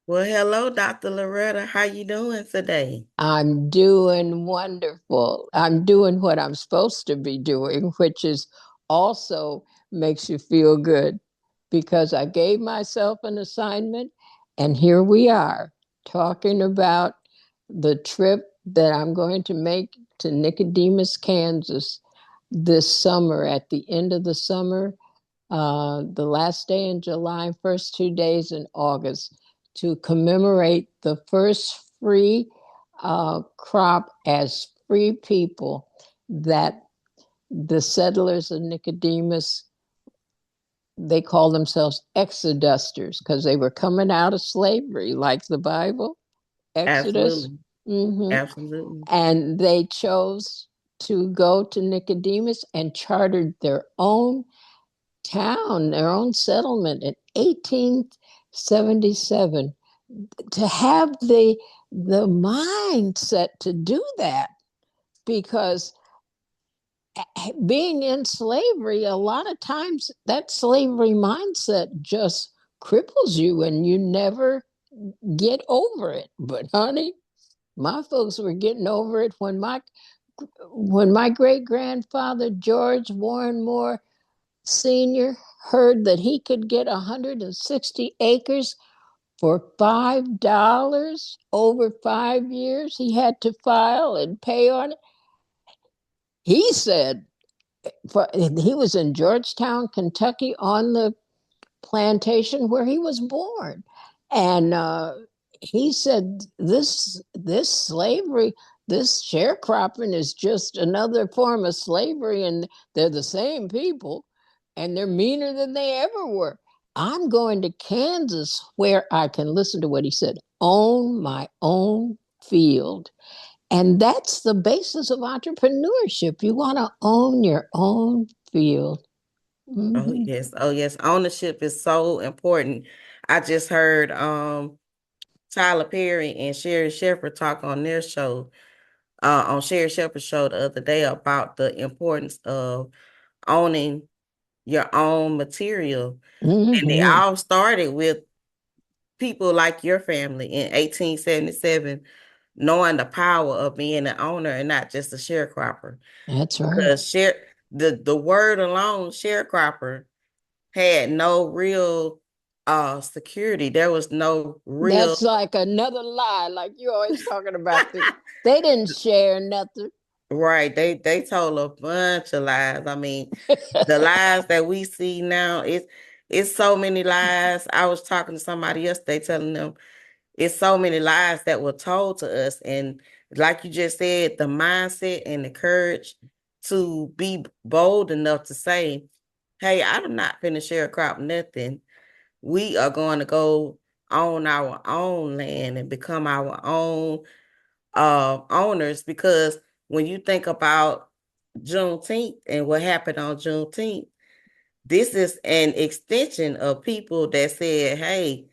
Well, hello, Dr. Loretta. How you doing today? I'm doing wonderful. I'm doing what I'm supposed to be doing, which is also makes you feel good because I gave myself an assignment and here we are talking about the trip that I'm going to make to Nicodemus, Kansas this summer at the end of the summer, the last day in July, first 2 days in August, to commemorate the first free crop as free people that the settlers of Nicodemus, they call themselves exodusters because they were coming out of slavery, like the Bible, Exodus. Absolutely. hmm Absolutely. And they chose to go to Nicodemus and chartered their own town, their own settlement in 1877 to have the mindset to do that because being in slavery, a lot of times that slavery mindset just cripples you and you never get over it. But honey, my folks were getting over it when my great grandfather George Warren Moore Sr. heard that he could get 160 acres for $5 over 5 years. He had to file and pay on it. He said, he was in Georgetown, Kentucky, on the plantation where he was born, and he said this slavery, this sharecropping is just another form of slavery, and they're the same people, and they're meaner than they ever were. I'm going to Kansas where I can listen to what he said. Own my own field. And that's the basis of entrepreneurship. You want to own your own field. Oh, hmm yes. Oh, yes. Ownership is so important. I just heard Tyler Perry and Sherry Shepherd talk on their show, on Sherry Shepherd's show the other day about the importance of owning your own material. And they hmm all started with people like your family in 1877 knowing the power of being an owner and not just a sharecropper. That's right. Because the word alone, sharecropper, had no real security. There was no real. That's like another lie, like you always talking about. They didn't share nothing. Right. They told a bunch of lies. I mean, the lies that we see now, it's so many lies. I was talking to somebody yesterday telling them it's so many lies that were told to us. And like you just said, the mindset and the courage to be bold enough to say, hey, I'm not finna sharecrop nothing. We are going to go own our own land and become our own owners, because when you think about Juneteenth and what happened on Juneteenth, this is an extension of people that said, hey,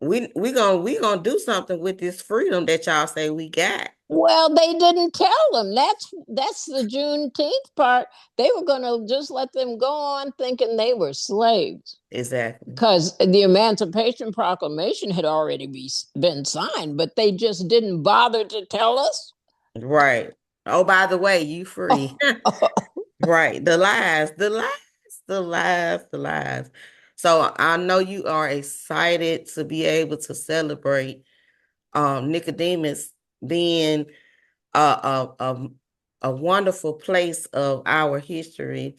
we gonna do something with this freedom that y'all say we got. Well, they didn't tell them. That's the Juneteenth part. They were going to just let them go on thinking they were slaves Exactly. because the Emancipation Proclamation had already been signed, but they just didn't bother to tell us. Right. Oh, by the way, you free. Right. The lies, the lies, the lies, the lies. So I know you are excited to be able to celebrate Nicodemus being a wonderful place of our history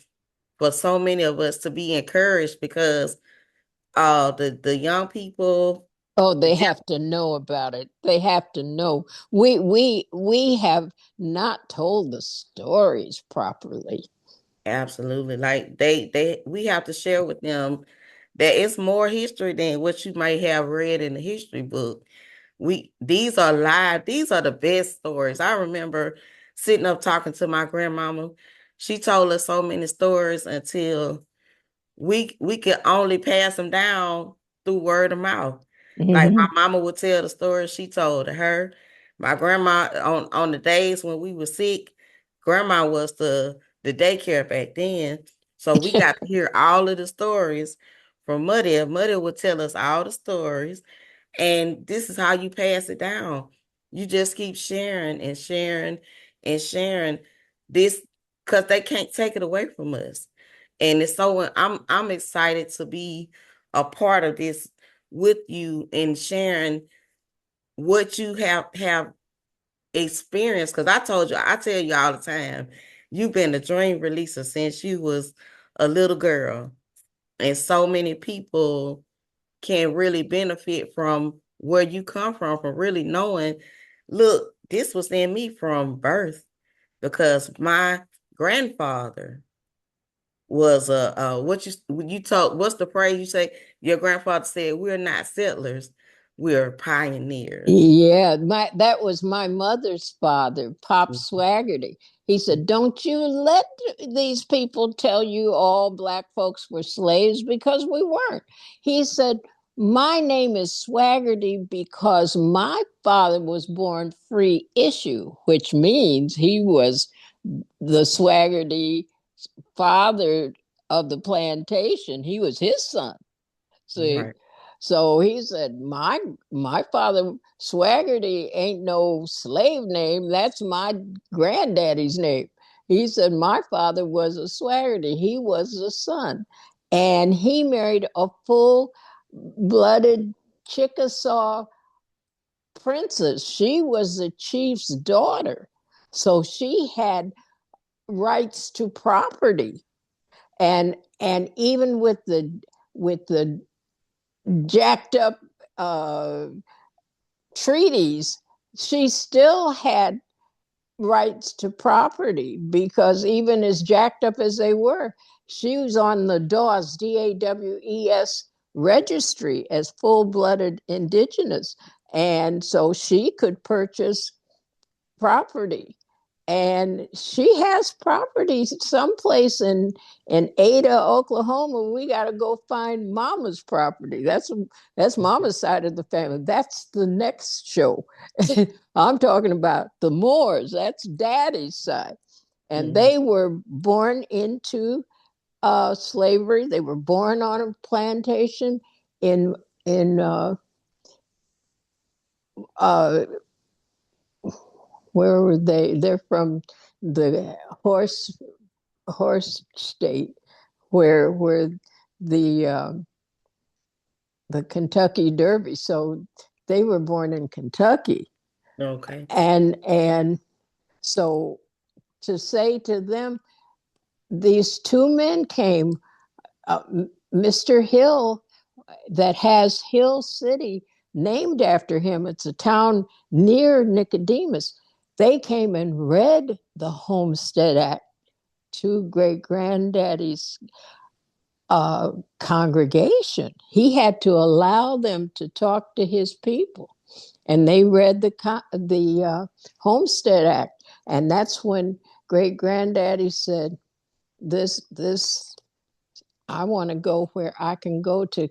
for so many of us to be encouraged, because the young people. Oh, they have to know about it. They have to know. We have not told the stories properly. Absolutely. Like we have to share with them that it's more history than what you might have read in the history book. These are live, these are the best stories. I remember sitting up talking to my grandmama. She told us so many stories until we could only pass them down through word of mouth. Like hmm my mama would tell the stories she told her. My grandma, on the days when we were sick, grandma was the daycare back then. So we got to hear all of the stories from Muddy. Muddy would tell us all the stories. And this is how you pass it down. You just keep sharing and sharing and sharing this because they can't take it away from us. And it's so I'm excited to be a part of this with you and sharing what you have experienced. Because I tell you all the time, you've been a dream releaser since you was a little girl. And so many people can really benefit from where you come from really knowing, look, this was in me from birth because my grandfather was what you told what's the phrase you say your grandfather said, we're not settlers, we're pioneers. Yeah, that was my mother's father, Pop Swaggerty. He said, "Don't you let these people tell you all black folks were slaves because we weren't." He said, "My name is Swaggerty because my father was born free issue, which means he was the Swaggerty father of the plantation. He was his son." See, Right. so he said, my father Swaggerty ain't no slave name. That's my granddaddy's name. He said my father was a Swaggerty. He was a son, and he married a full-blooded Chickasaw princess. She was the chief's daughter, so she had rights to property, and even with the jacked up uh, treaties, she still had rights to property because even as jacked up as they were, she was on the DAWES registry as full-blooded indigenous. And so she could purchase property, and she has property someplace in Ada, Oklahoma. We got to go find Mama's property. That's Mama's side of the family. That's the next show. I'm talking about the Moors. That's Daddy's side, and Mhm. they were born into slavery. They were born on a plantation in uh, where were they? They're from the horse state, where the uh, the Kentucky Derby. So they were born in Kentucky, Okay. and so to say to them, these two men came. Uh, Mr. Hill, that has Hill City named after him. It's a town near Nicodemus. They came and read the Homestead Act to great granddaddy's congregation. He had to allow them to talk to his people, and they read the Homestead Act, and that's when great granddaddy said, "This, I want to go where I can go to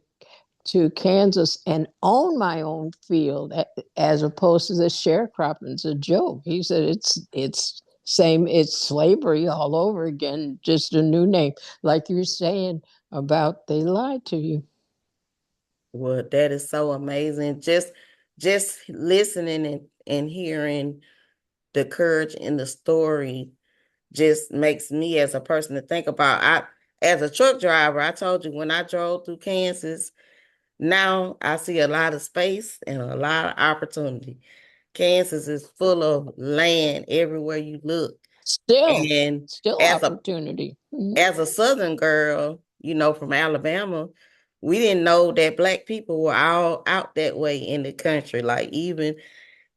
Kansas and own my own field as opposed to this sharecropping's a joke." He said it's slavery all over again, just a new name. Like you're saying about they lied to you. Well, that is so amazing. Just listening and hearing the courage in the story just makes me as a person to think about. I as a truck driver, I told you when I drove through Kansas, now I see a lot of space and a lot of opportunity. Kansas is full of land everywhere you look. Still, And still as a opportunity. Mhm. as a Southern girl, from Alabama, we didn't know that Black people were all out that way in the country. Like even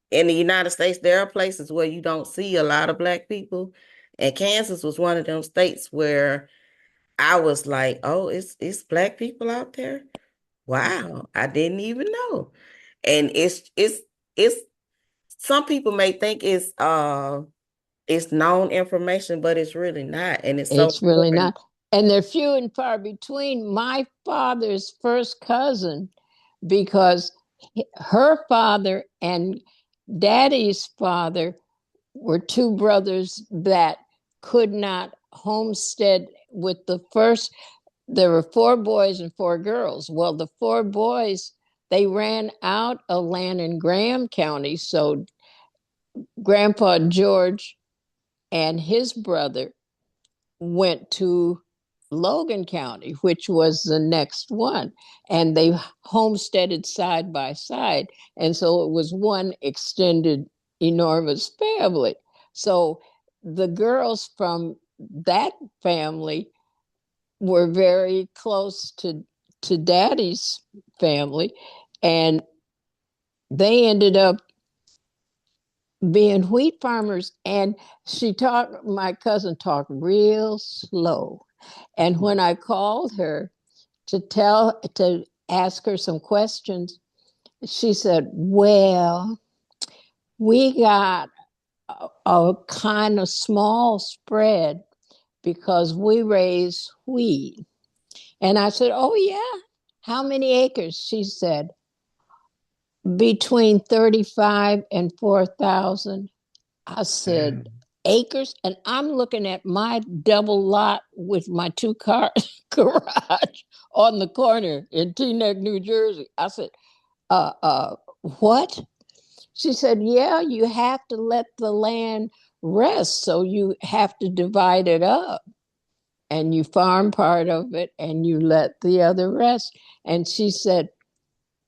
in the United States, there are places where you don't see a lot of Black people. And Kansas was one of them states where I was like, oh, it's Black people out there. Wow, I didn't even know. And it's some people may think it's known information, but it's really not. And it's so It's really important. not. And they're few and far between. My father's first cousin, because her father and daddy's father were two brothers that could not homestead with the first. There were four boys and four girls. Well, the four boys, they ran out of land in Graham County. So Grandpa George and his brother went to Logan County, which was the next one, and they homesteaded side by side. And so it was one extended, enormous family. So the girls from that family were very close to Daddy's family, and they ended up being wheat farmers. And my cousin talked real slow. And when I called her to ask her some questions, she said, "Well, we got a kind of small spread because we raise wheat." And I said, "Oh, yeah. How many acres?" She said, "Between 35 and 4,000." I said, "Acres?" And I'm looking at my double lot with my two-car garage on the corner in Teaneck, New Jersey. I said, what? She said, "Yeah, you have to let the land rest. So you have to divide it up and you farm part of it and you let the other rest." And she said,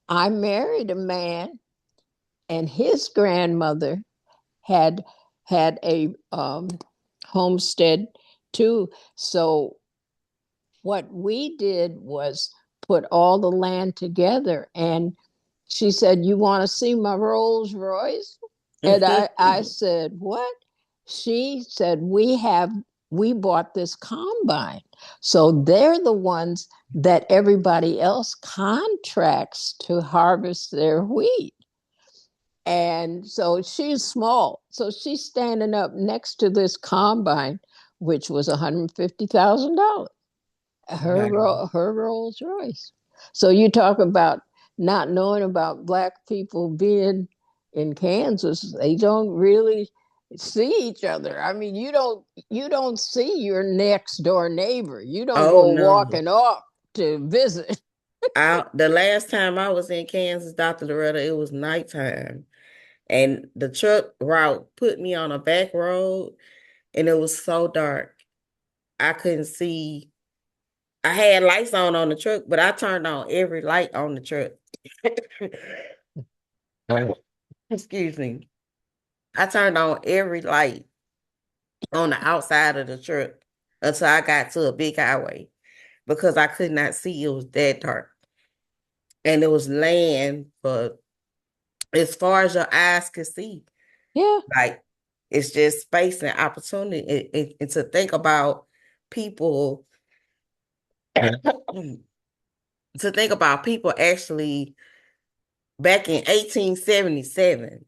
"I married a man and his grandmother had a homestead too. So what we did was put all the land together." And she said, "You want to see my Rolls Royce?" And I said, "What?" She said, we bought this combine. So they're the ones that everybody else contracts to harvest their wheat. And so she's small. So she's standing up next to this combine, which was $150,000. Her Rolls Royce. So you talk about not knowing about Black people being in Kansas. They don't really see each other. I mean, you don't see your next door neighbor. You don't Oh go no. walking off to visit. The last time I was in Kansas, Dr. Loretta, it was nighttime. And the truck route put me on a back road and it was so dark. I couldn't see. I had lights on the truck, but I turned on every light on the truck. Excuse me. I turned on every light on the outside of the truck until I got to a big highway because I could not see. It was that dark. And it was land for as far as your eyes could see. Yeah. Like it's just space and opportunity. And to think about people, to think about people actually back in 1877,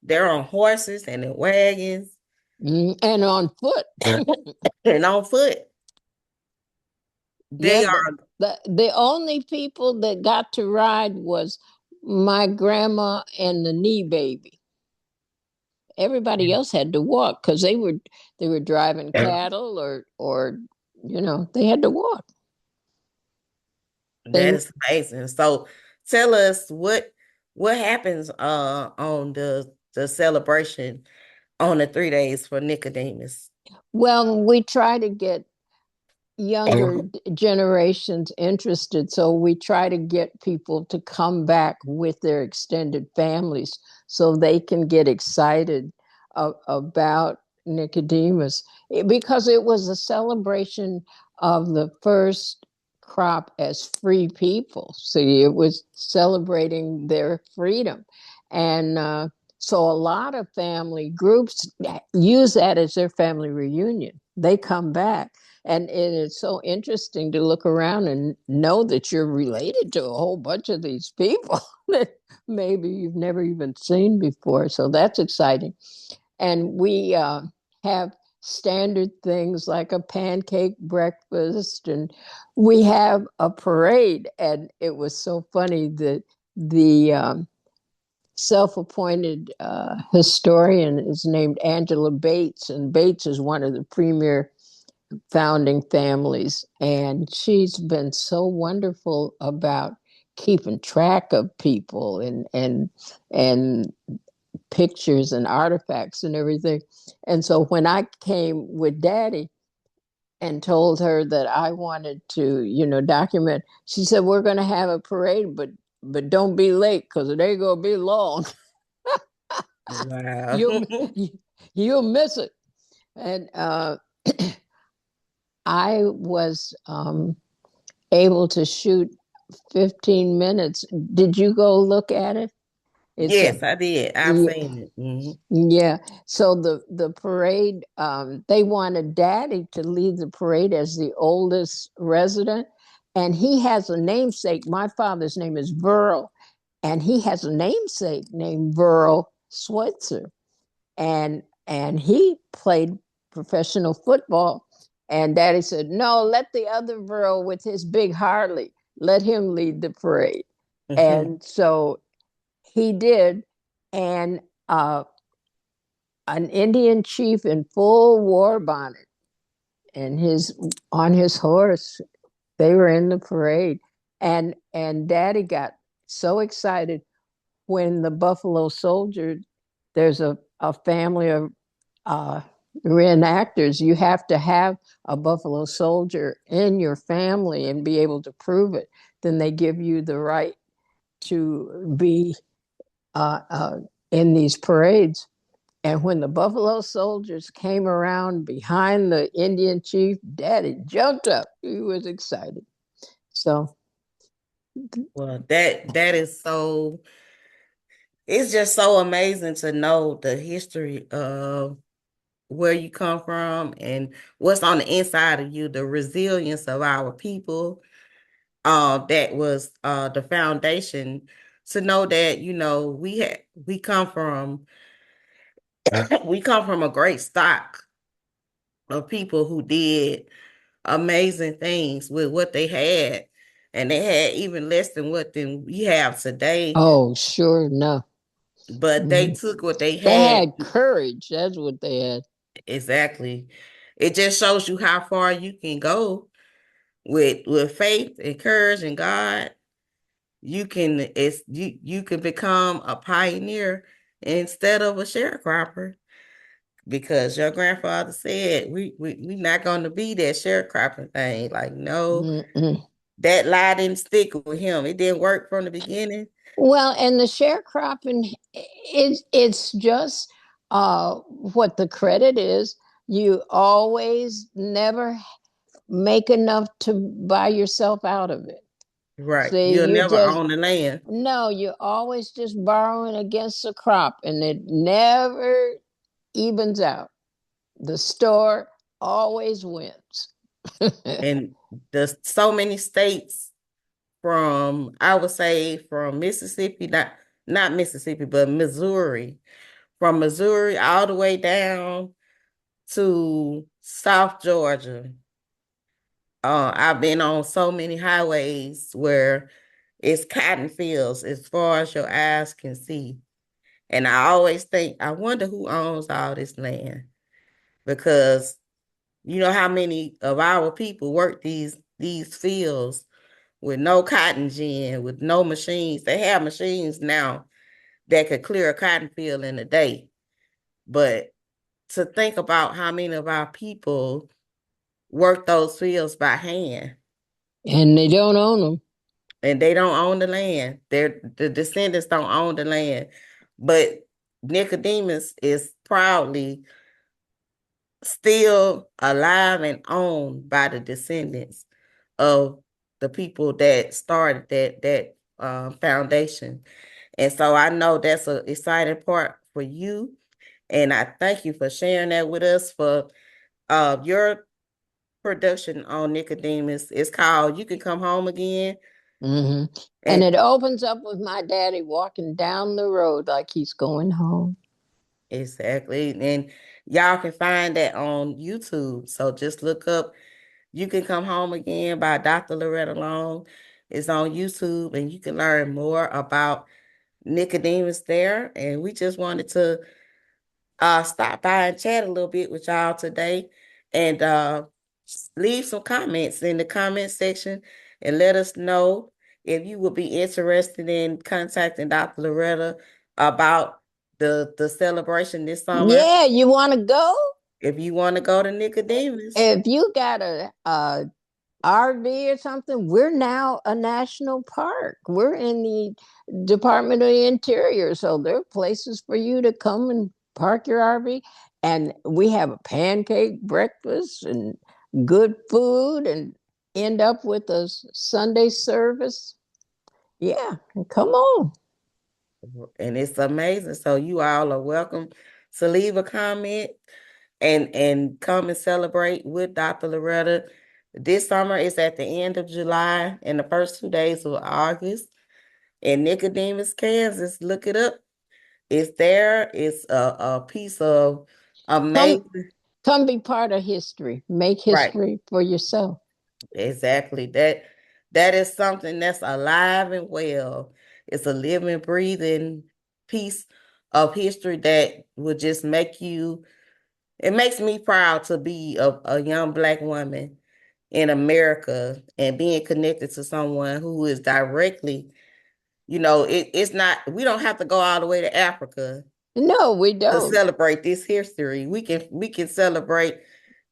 they're on horses and in wagons And on foot. and on foot. Yeah, They are, the only people that got to ride was my grandma and the knee baby. Everybody else had to walk because they were driving cattle or they had to walk. that They is amazing. So tell us what happens on the celebration on the 3 days for Nicodemus. well, we try to get younger generations interested. So we try to get people to come back with their extended families so they can get excited about Nicodemus because it was a celebration of the first crop as free people. See, it was celebrating their freedom. And so a lot of family groups use that as their family reunion. They come back and it is so interesting to look around and know that you're related to a whole bunch of these people that maybe you've never even seen before. So that's exciting. And we have standard things like a pancake breakfast, and we have a parade. And it was so funny that the self-appointed historian is named Angela Bates, and Bates is one of the premier founding families, and she's been so wonderful about keeping track of people and pictures and artifacts and everything. And so when I came with Daddy and told her that I wanted to, document, she said, "We're going to have a parade, but don't be late because it ain't going to be long. Wow. you'll you'll miss it." And I was able to shoot 15 minutes. Did you go look at it? It's a Yes, I did. I've yeah, seen it. yeah. So the parade, they wanted Daddy to lead the parade as the oldest resident, and he has a namesake. My father's name is Burl, and he has a namesake named Burl Switzer, and he played professional football. And Daddy said, "No, let the other Burl with his big Harley, let him lead the parade." Mhm. And so he did, and an Indian chief in full war bonnet and his on his horse. They were in the parade, and Daddy got so excited when the Buffalo Soldier. There's a family of uh, reenactors. You have to have a Buffalo Soldier in your family and be able to prove it. Then they give you the right to be uh, uh, in these parades. And when the Buffalo Soldiers came around behind the Indian chief, Daddy jumped up. He was excited. So, Well, that is so, it's just so amazing to know the history of where you come from and what's on the inside of you, the resilience of our people. That was the foundation to know that, we come from we come from a great stock of people who did amazing things with what they had. And they had even less than what than we have today. oh, sure enough. But they Mm-hmm. took what they They had. had courage. That's what they had. Exactly. It just shows you how far you can go with faith and courage and God. You can become a pioneer instead of a sharecropper, because your grandfather said we not going to be that sharecropping thing. Like, no, Mm-mm. that lie didn't stick with him. It didn't work from the beginning. Well, and the sharecropping, it's just what the credit is. You always never make enough to buy yourself out of it. Right. See, You'll you never just own the land. no, you're always just borrowing against the crop, and it never evens out. The store always wins. And there's so many states, from, I would say, from Mississippi, not Mississippi, but Missouri, from Missouri all the way down to South Georgia. I've been on so many highways where it's cotton fields as far as your eyes can see. And I always think, I wonder who owns all this land, because you know how many of our people work these fields with no cotton gin, with no machines. They have machines now that could clear a cotton field in a day. But to think about how many of our people work those fields by hand, And they don't own them. and they don't own the land. The descendants don't own the land. But Nicodemus is proudly still alive and owned by the descendants of the people that started that foundation. And so I know that's an exciting part for you. And I thank you for sharing that with us. For your production on Nicodemus, it's called You Can Come Home Again. Hmm. And And it opens up with my daddy walking down the road like he's going home. exactly. And y'all can find that on YouTube. So just look up You Can Come Home Again by Dr. Loretta Long. It's on YouTube, and you can learn more about Nicodemus there. And we just wanted to stop by and chat a little bit with y'all today. And leave some comments in the comment section and let us know if you would be interested in contacting Dr. Loretta about the celebration this summer. Yeah, you want to go? If you want to go to Nicodemus, If you got a RV or something, we're now a national park. We're in the Department of the Interior, so there are places for you to come and park your RV. And we have a pancake breakfast and good food, and end up with a Sunday service. Yeah, come on. and it's amazing. So you all are welcome to leave a comment and come and celebrate with Dr. Loretta. This summer is at the end of July and the first 2 days of August in Nicodemus, Kansas. Look it up. It's there. It's a piece of Come, amazing. come be part of history. Make Right. history for yourself. Exactly. That is something that's alive and well. It's a living, breathing piece of history that would just make you, it makes me proud to be a young Black woman in America and being connected to someone who is directly, it's not, we don't have to go all the way to Africa No, we to don't. celebrate this history. We can celebrate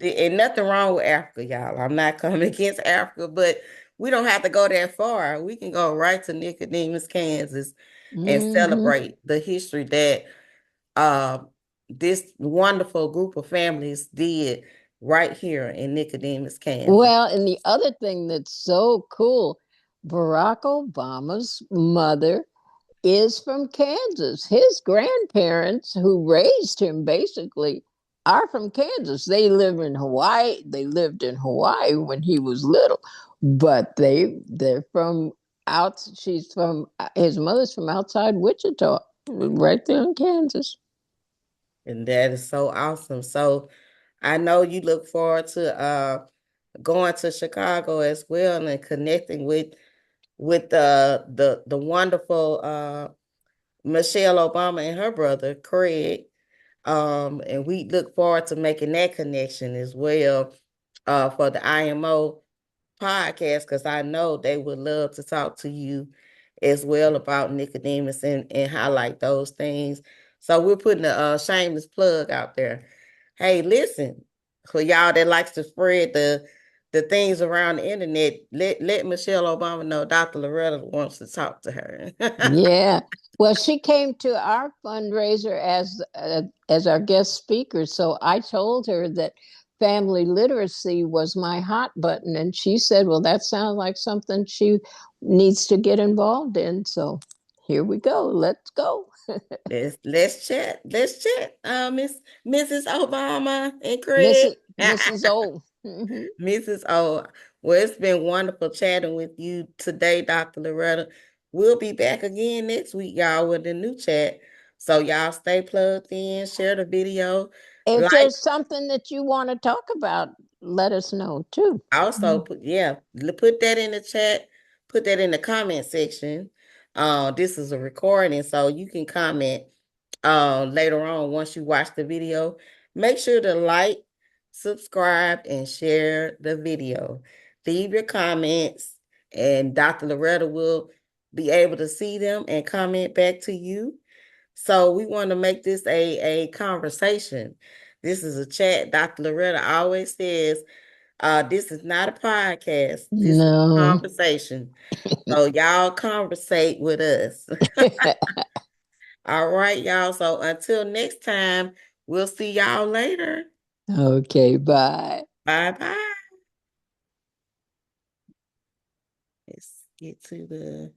and nothing wrong with Africa, y'all. I'm not coming against Africa, but we don't have to go that far. We can go right to Nicodemus, Kansas, and Mm-hmm. celebrate the history that uh, this wonderful group of families did right here in Nicodemus, Kansas. Well, and the other thing that's so cool, Barack Obama's mother is from Kansas. His grandparents, who raised him basically, are from Kansas. They live in Hawaii. They lived in Hawaii when he was little, but they're from out. She's from his mother's from outside Wichita, right there in Kansas. And that is so awesome. So I know you look forward to going to Chicago as well and connecting with the wonderful Michelle Obama and her brother Craig. And we look forward to making that connection as well for the IMO podcast because I know they would love to talk to you as well about Nicodemus and highlight those things. So we're putting a shameless plug out there. Hey, listen, for y'all that likes to spread the things around the internet, let Michelle Obama know Dr. Loretta wants to talk to her. Yeah. Well, she came to our fundraiser as our guest speaker, so I told her that family literacy was my hot button, and she said, "Well, that sounds like something she needs to get involved in." So here we go. Let's go, Let's chat. Let's chat. Mrs. Obama and Craig. Mrs. O. Mhm. Mrs. O. Well, it's been wonderful chatting with you today, Dr. Loretta. We'll be back again next week, y'all, with a new chat. So y'all stay plugged in, share the video, If like, there's something that you want to talk about, let us know too. also put that in the chat, put that in the comment section. This is a recording, so you can comment later on once you watch the video. Make sure to like, subscribe, and share the video. Leave your comments, and Dr. Loretta will be able to see them and comment back to you. So we want to make this a conversation. This is a chat. Dr. Loretta always says, this is not a podcast. This is a No. conversation. So y'all conversate with us. All right, y'all. So until next time, we'll see y'all later. Okay, bye. Bye bye. Let's get to the